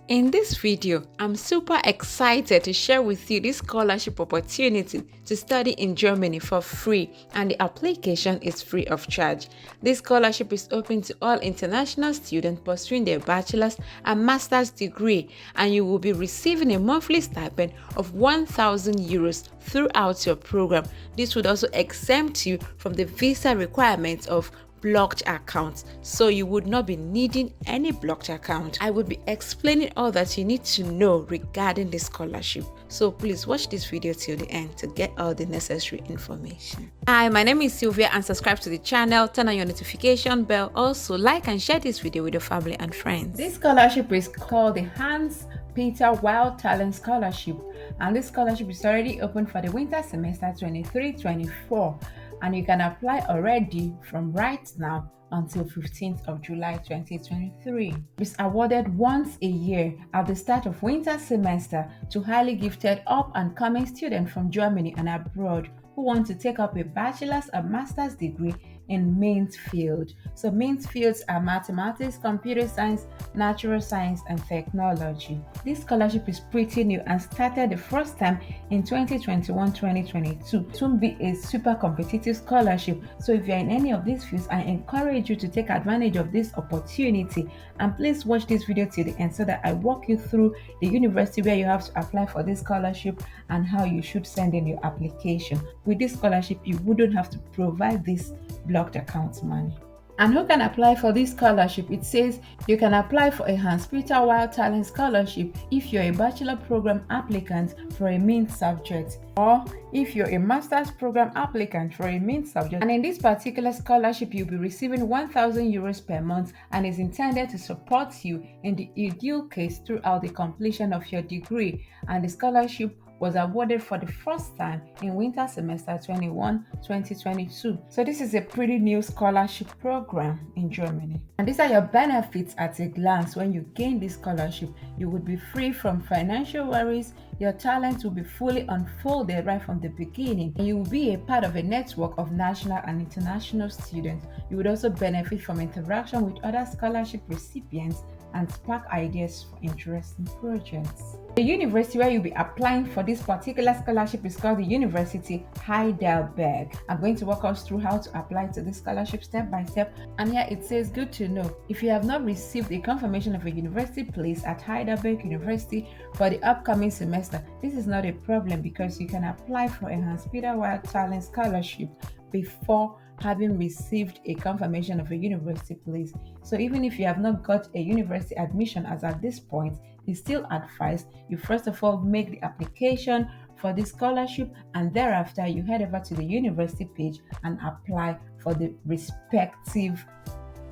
In this video, I'm super excited to share with you this scholarship opportunity to study in Germany for free, and the application is free of charge. This scholarship is open to all international students pursuing their bachelor's and master's degree, and you will be receiving a monthly stipend of 1,000 euros throughout your program. This would also exempt you from the visa requirements of blocked accounts, so you would not be needing any blocked account. I will be explaining all that you need to know regarding this scholarship, so please watch this video till the end to get all the necessary information. Hi, my name is Sylvia, and subscribe to the channel, turn on your notification bell. Also like and share this video with your family and friends. This scholarship is called the Hans Peter Wild Talent Scholarship, and this scholarship is already open for the winter semester 23-24. And you can apply already from right now until 15th of July 2023. It's awarded once a year at the start of winter semester to highly gifted up and coming students from Germany and abroad who want to take up a bachelor's or master's degree in main field. So main fields are mathematics, computer science, natural science, and technology. This scholarship is pretty new and started the first time in 2021-2022. It will be a super competitive scholarship. So if you're in any of these fields, I encourage you to take advantage of this opportunity, and please watch this video till the end so that I walk you through the university where you have to apply for this scholarship and how you should send in your application. With this scholarship, you wouldn't have to provide this blocked account money. And who can apply for this scholarship? It says you can apply for a Hans Peter Wild Talent Scholarship if you're a bachelor program applicant for a main subject, or if you're a master's program applicant for a main subject. And in this particular scholarship, you'll be receiving 1,000 euros per month, and is intended to support you in the ideal case throughout the completion of your degree. And the scholarship was awarded for the first time in winter semester 21-2022. So this is a pretty new scholarship program in Germany. And these are your benefits at a glance. When you gain this scholarship, you would be free from financial worries, your talent will be fully unfolded right from the beginning, and you will be a part of a network of national and international students. You would also benefit from interaction with other scholarship recipients and spark ideas for interesting projects. The university where you'll be applying for this particular scholarship is called the University of Heidelberg. I'm going to walk us through how to apply to this scholarship step by step. And here it says, good to know, if you have not received a confirmation of a university place at Heidelberg University for the upcoming semester, this is not a problem, because you can apply for a Hans Peter Wild Talent Scholarship before having received a confirmation of a university place. So even if you have not got a university admission as at this point, it's still advised you first of all make the application for this scholarship, and thereafter you head over to the university page and apply for the respective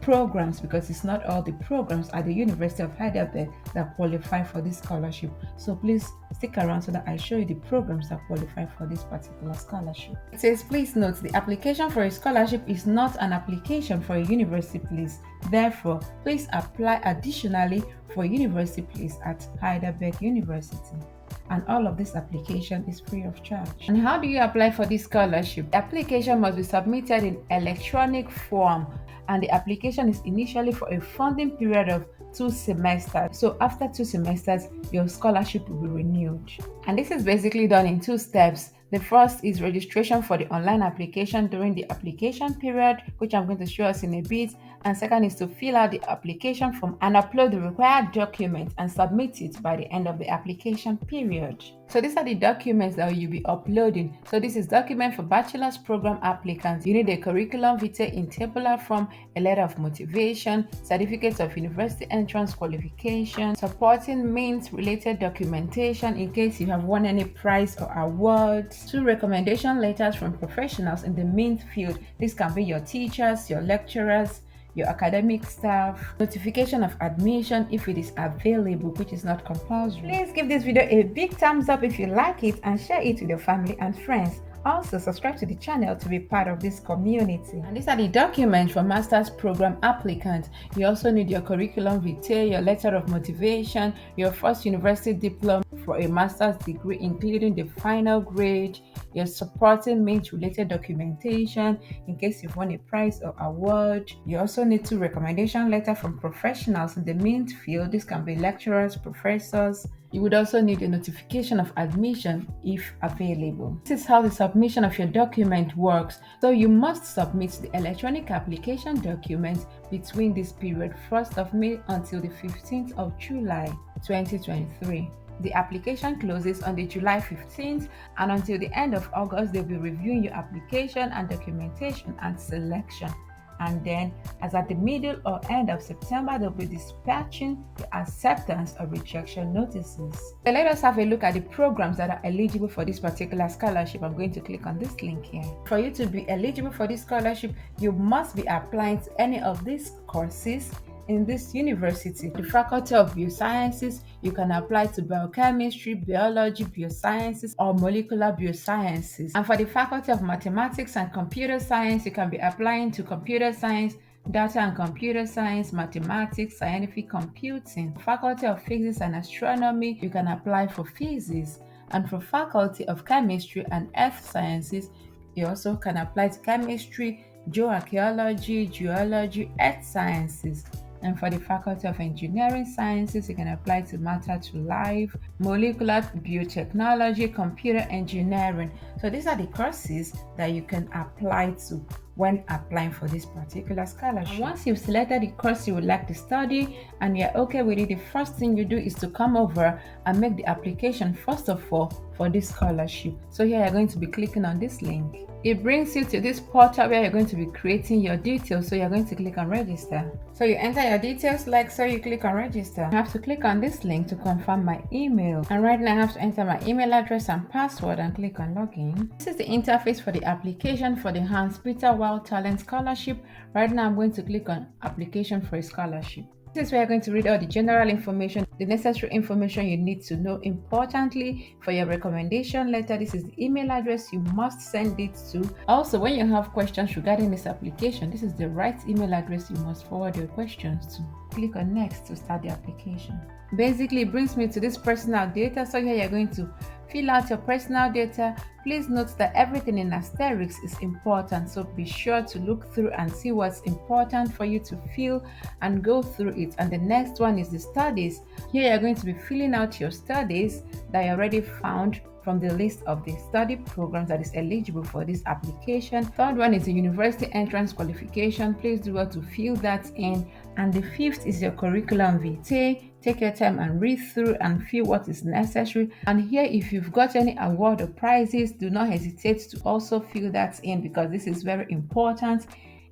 programs, because it's not all the programs at the University of Heidelberg that qualify for this scholarship. So please stick around so that I show you the programs that qualify for this particular scholarship. It says, please note, the application for a scholarship is not an application for a university place. Therefore, please apply additionally for a university place at Heidelberg University. And all of this application is free of charge. And how do you apply for this scholarship? The application must be submitted in electronic form, and the application is initially for a funding period of 2 semesters. So after 2 semesters, your scholarship will be renewed. And this is basically done in 2 steps. The first is registration for the online application during the application period, which I'm going to show us in a bit. And second is to fill out the application form and upload the required documents and submit it by the end of the application period. So these are the documents that you'll be uploading. So this is document for bachelor's program applicants. You need a curriculum vitae in tabular form, a letter of motivation, certificates of university entrance qualification, supporting mains related documentation in case you have won any prize or awards, 2 recommendation letters from professionals in the main field. This can be your teachers, your lecturers, your academic staff, notification of admission if it is available, which is not compulsory. Please give this video a big thumbs up if you like it, and share it with your family and friends. Also, subscribe to the channel to be part of this community. And these are the documents for master's program applicants. You also need your curriculum vitae, your letter of motivation, your first university diploma for a master's degree, including the final grade, your supporting means related documentation in case you've won a prize or award. You also need 2 recommendation letters from professionals in the mint field. This can be lecturers, professors. You would also need a notification of admission if available. This is how the submission of your document works. So you must submit the electronic application document between this period, 1st of May until the 15th of July 2023. The application closes on the July 15th, and until the end of August, they'll be reviewing your application and documentation and selection. And then, as at the middle or end of September, they'll be dispatching the acceptance or rejection notices. So let us have a look at the programs that are eligible for this particular scholarship. I'm going to click on this link here. For you to be eligible for this scholarship, you must be applying to any of these courses in this university. The Faculty of Biosciences, you can apply to biochemistry, biology, biosciences, or molecular biosciences. And for the Faculty of Mathematics and Computer Science, you can be applying to computer science, data and computer science, mathematics, scientific computing. Faculty of Physics and Astronomy, you can apply for physics. And for Faculty of Chemistry and Earth Sciences, you also can apply to chemistry, geoarchaeology, geology, earth sciences. And for the Faculty of Engineering Sciences, you can apply to Matter to Life, Molecular Biotechnology, Computer Engineering. So these are the courses that you can apply to when applying for this particular scholarship. And once you've selected the course you would like to study and you're okay with it, the first thing you do is to come over and make the application first of all for this scholarship. So here you're going to be clicking on this link. It brings you to this portal where you're going to be creating your details. So you're going to click on register. So you enter your details like so, you click on register. I have to click on this link to confirm my email. And right now I have to enter my email address and password and click on login. This is the interface for the application for the Hans-Peter Wild Talent Scholarship. Right now I'm going to click on application for a scholarship. This is where you're going to read all the general information, the necessary information you need to know. Importantly, for your recommendation letter, this is the email address you must send it to. Also, when you have questions regarding this application, this is the right email address you must forward your questions to. Click on next to start the application. Basically, it brings me to this personal data. So here you're going to fill out your personal data. Please note that everything in asterisk is important, so be sure to look through and see what's important for you to fill and go through it. And the next one is the studies. Here you're going to be filling out your studies that you already found from the list of the study programs that is eligible for this application. Third one is the university entrance qualification. Please do well to fill that in. And the fifth is your curriculum vitae. Take your time and read through and fill what is necessary. And here, if you've got any award or prizes, do not hesitate to also fill that in, because this is very important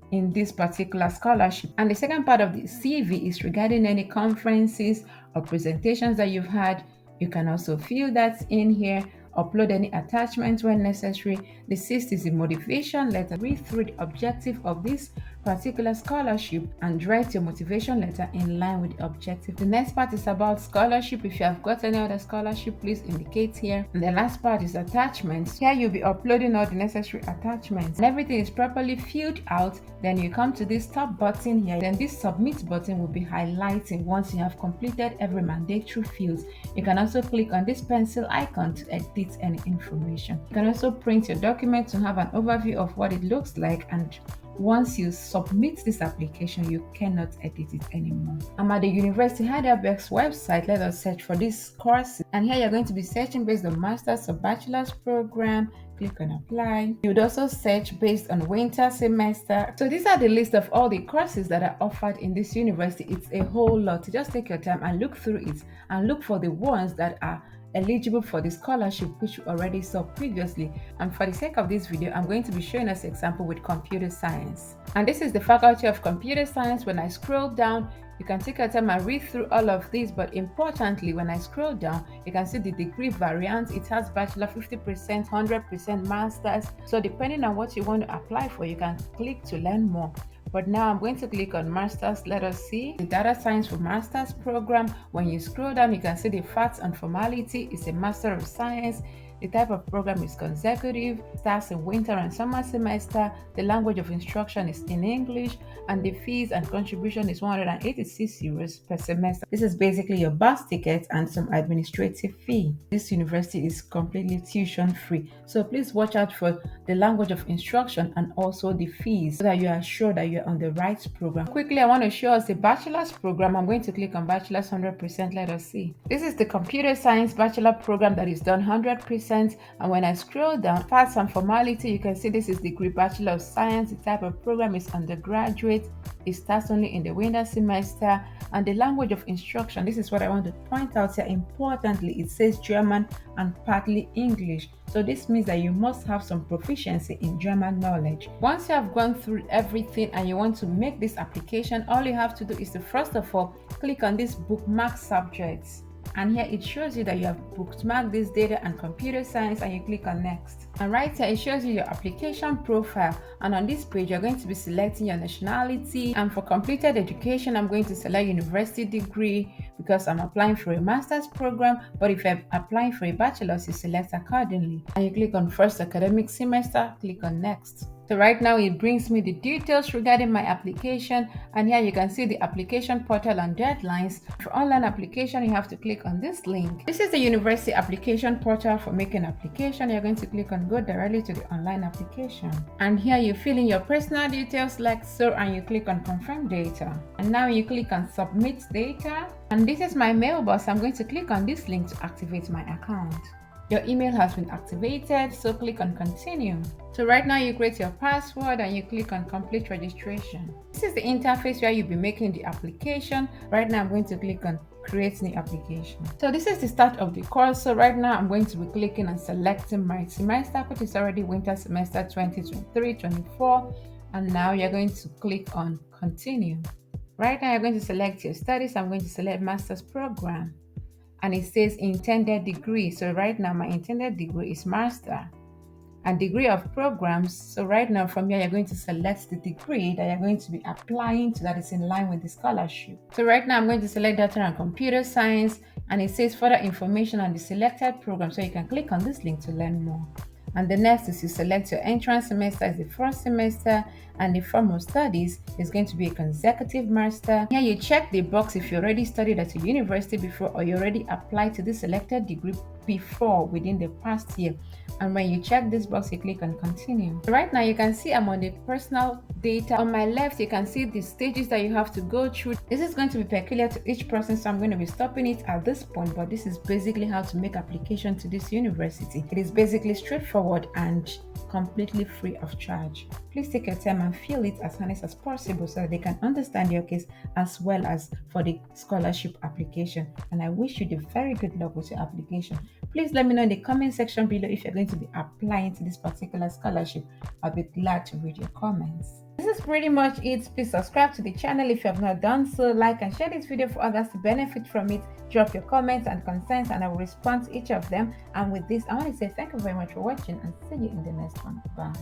in this particular scholarship. And the second part of the CV is regarding any conferences or presentations that you've had. You can also fill that in here. Upload any attachments when necessary. The sixth is the motivation letter. Read through the objective of this particular scholarship and write your motivation letter in line with the objective. The next part is about scholarship. If you have got any other scholarship, please indicate here. And the last part is attachments. Here you'll be uploading all the necessary attachments. And everything is properly filled out. Then you come to this top button here. Then this submit button will be highlighting once you have completed every mandatory field. You can also click on this pencil icon to edit any information. You can also print your document to have an overview of what it looks like, and once you submit this application, you cannot edit it anymore. I'm at the University of Heidelberg's website. Let us search for this course. And here you're going to be searching based on Master's or Bachelor's program. Click on apply. You would also search based on winter semester. So these are the list of all the courses that are offered in this university. It's a whole lot. Just take your time and look through it and look for the ones that are eligible for the scholarship, which you already saw previously. And for the sake of this video, I'm going to be showing us an example with computer science. And this is the Faculty of Computer Science. When I scroll down, you can take your time and read through all of these, but importantly, when I scroll down, you can see the degree variant. It has bachelor 50%, 100% masters. So depending on what you want to apply for, you can click to learn more. But now I'm going to click on Masters. Let us see the Data Science for Masters program. When you scroll down, you can see the facts and formality. It's a Master of Science. The type of program is consecutive, starts in winter and summer semester. The language of instruction is in English, and the fees and contribution is 186 euros per semester. This is basically your bus ticket and some administrative fee. This university is completely tuition free. So please watch out for the language of instruction and also the fees so that you are sure that you're on the right program. Quickly, I want to show us the bachelor's program. I'm going to click on bachelor's 100%. Let us see. This is the computer science bachelor program that is done 100%. And when I scroll down past some formality, you can see this is degree Bachelor of Science. The type of program is undergraduate. It starts only in the winter semester. And the language of instruction, this is what I want to point out here importantly. It says German and partly English. So this means that you must have some proficiency in German knowledge. Once you have gone through everything and you want to make this application, all you have to do is to first of all click on this bookmark subjects. And here it shows you that you have bookmarked this data and computer science, and you click on next. And right here it shows you your application profile, and on this page you're going to be selecting your nationality. And for completed education, I'm going to select university degree because I'm applying for a master's program, but if you're applying for a bachelor's, you select accordingly. And you click on first academic semester, click on next. So right now it brings me the details regarding my application, and here you can see the application portal and deadlines. For online application, you have to click on this link. This is the university application portal for making application. You're going to click on go directly to the online application, and here you fill in your personal details like so, and you click on confirm data, and now you click on submit data. And this is my mailbox. I'm going to click on this link to activate my account. Your email has been activated, so click on continue. So right now you create your password and you click on complete registration. This is the interface where you'll be making the application. Right now I'm going to click on create new application. So this is the start of the course. So right now I'm going to be clicking on selecting my semester, which is already winter semester 2023-24. And now you're going to click on continue. Right now you're going to select your studies. I'm going to select master's program. And it says intended degree. So right now my intended degree is master and degree of programs. So right now from here you're going to select the degree that you're going to be applying to that is in line with the scholarship. So right now I'm going to select data and computer science, and it says further information on the selected program, so you can click on this link to learn more. And the next is you select your entrance semester as the first semester, and the form of studies is going to be a consecutive master. Here you check the box if you already studied at a university before or you already applied to the selected degree before within the past year. And when you check this box, you click on continue. Right now you can see I'm on the personal data. On my left you can see the stages that you have to go through. This is going to be peculiar to each person, so I'm going to be stopping it at this point, but this is basically how to make application to this university. It is basically straightforward and completely free of charge. Please take your time and fill it as honest as possible so that they can understand your case as well as for the scholarship application. And I wish you the very good luck with your application. Please let me know in the comment section below if you're going to be applying to this particular scholarship. I'll be glad to read your comments. This is pretty much it. Please subscribe to the channel if you have not done so. Like and share this video for others to benefit from it. Drop your comments and concerns and I will respond to each of them. And with this, I want to say thank you very much for watching and see you in the next one. Bye.